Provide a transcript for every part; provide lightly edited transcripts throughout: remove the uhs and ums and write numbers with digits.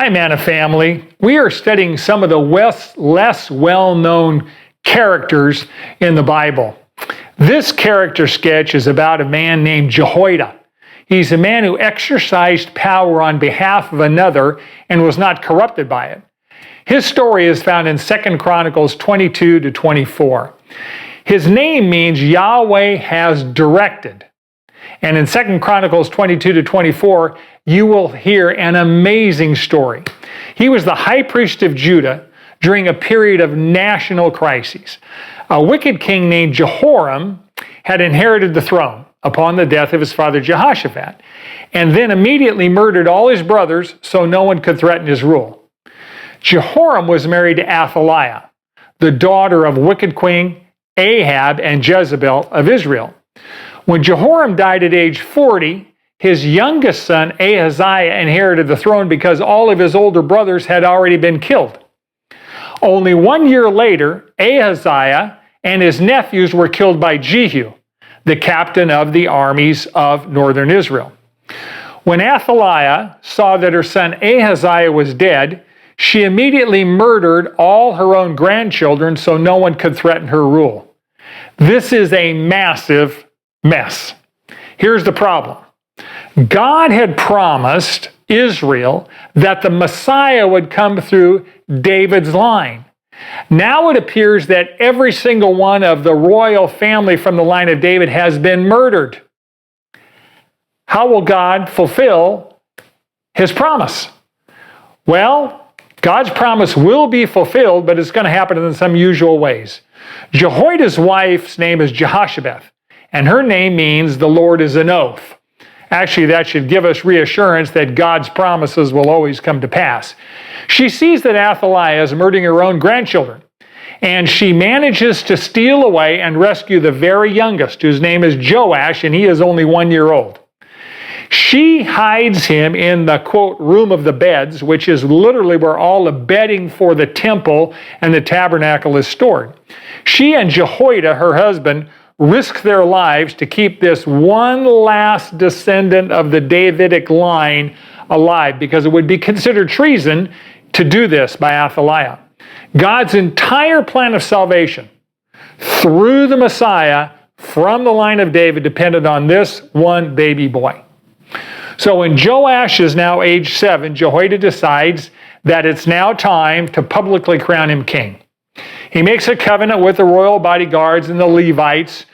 Hi, Manna family. We are studying some of the less well-known characters in the Bible. This character sketch is about a man named Jehoiada. He's a man who exercised power on behalf of another and was not corrupted by it. His story is found in 2 Chronicles 22 to 24. His name means Yahweh has directed. And in 2 Chronicles 22 to 24, you will hear an amazing story. He was the high priest of Judah during a period of national crises. A wicked king named Jehoram had inherited the throne upon the death of his father Jehoshaphat, and then immediately murdered all his brothers so no one could threaten his rule. Jehoram was married to Athaliah, the daughter of wicked queen Ahab and Jezebel of Israel. When Jehoram died at age 40, his youngest son Ahaziah inherited the throne because all of his older brothers had already been killed. Only 1 year later, Ahaziah and his nephews were killed by Jehu, the captain of the armies of northern Israel. When Athaliah saw that her son Ahaziah was dead, she immediately murdered all her own grandchildren so no one could threaten her rule. This is a massive mess. Here's the problem. God had promised Israel that the Messiah would come through David's line. Now it appears that every single one of the royal family from the line of David has been murdered. How will God fulfill his promise? Well, God's promise will be fulfilled, but it's going to happen in some usual ways. Jehoiada's wife's name is Jehoshaphat, and her name means the Lord is an oath. Actually, that should give us reassurance that God's promises will always come to pass. She sees that Athaliah is murdering her own grandchildren, and she manages to steal away and rescue the very youngest, whose name is Joash, and he is only 1 year old. She hides him in the, quote, room of the beds, which is literally where all the bedding for the temple and the tabernacle is stored. She and Jehoiada, her husband, risk their lives to keep this one last descendant of the Davidic line alive, because it would be considered treason to do this by Athaliah. God's entire plan of salvation through the Messiah from the line of David depended on this one baby boy. So when Joash is now age 7, Jehoiada decides that it's now time to publicly crown him king. He makes a covenant with the royal bodyguards and the Levites,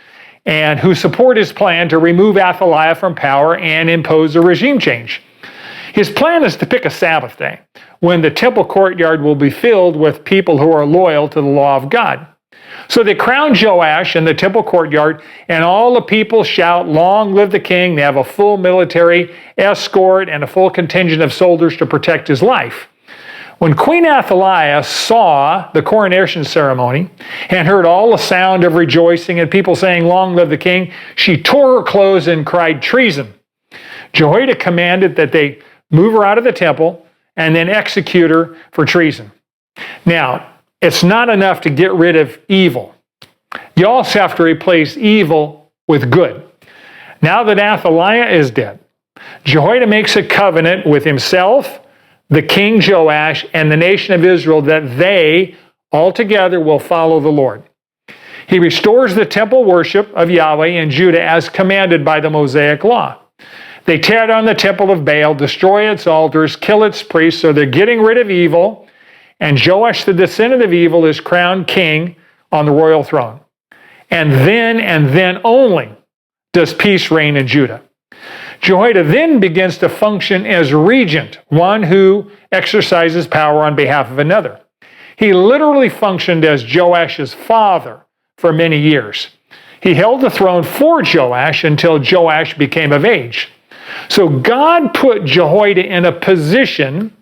and who support his plan to remove Athaliah from power and impose a regime change. His plan is to pick a Sabbath day, when the temple courtyard will be filled with people who are loyal to the law of God. So they crown Joash in the temple courtyard, and all the people shout, "Long live the king." They have a full military escort and a full contingent of soldiers to protect his life. When Queen Athaliah saw the coronation ceremony and heard all the sound of rejoicing and people saying, "Long live the king," she tore her clothes and cried, "Treason." Jehoiada commanded that they move her out of the temple and then execute her for treason. Now, it's not enough to get rid of evil. You also have to replace evil with good. Now that Athaliah is dead, Jehoiada makes a covenant with himself, the king Joash, and the nation of Israel that they altogether will follow the Lord. He restores the temple worship of Yahweh in Judah as commanded by the Mosaic law. They tear down the temple of Baal, destroy its altars, kill its priests, so they're getting rid of evil, and Joash, the descendant of evil, is crowned king on the royal throne. And then only does peace reign in Judah. Jehoiada then begins to function as regent, one who exercises power on behalf of another. He literally functioned as Joash's father for many years. He held the throne for Joash until Joash became of age. So God put Jehoiada in a position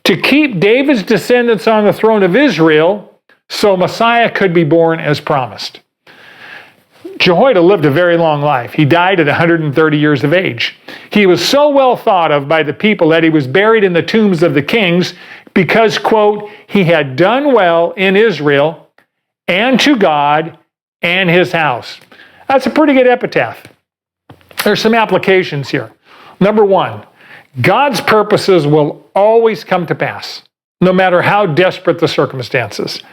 to keep David's descendants on the throne of Israel so Messiah could be born as promised. Jehoiada lived a very long life. He died at 130 years of age. He was so well thought of by the people that he was buried in the tombs of the kings because, quote, he had done well in Israel and to God and his house. That's a pretty good epitaph. There's some applications here. Number one, God's purposes will always come to pass, no matter how desperate the circumstances.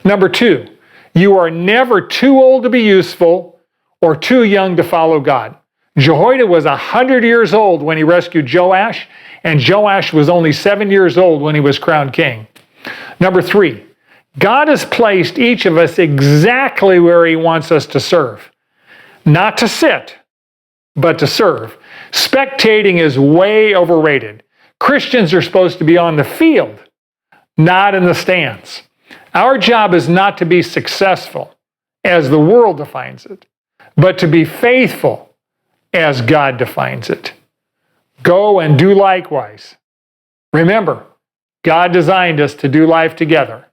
Number 2, you are never too old to be useful or too young to follow God. Jehoiada was 100 years old when he rescued Joash, and Joash was only 7 years old when he was crowned king. Number 3, God has placed each of us exactly where he wants us to serve. Not to sit, but to serve. Spectating is way overrated. Christians are supposed to be on the field, not in the stands. Our job is not to be successful, as the world defines it, but to be faithful, as God defines it. Go and do likewise. Remember, God designed us to do life together.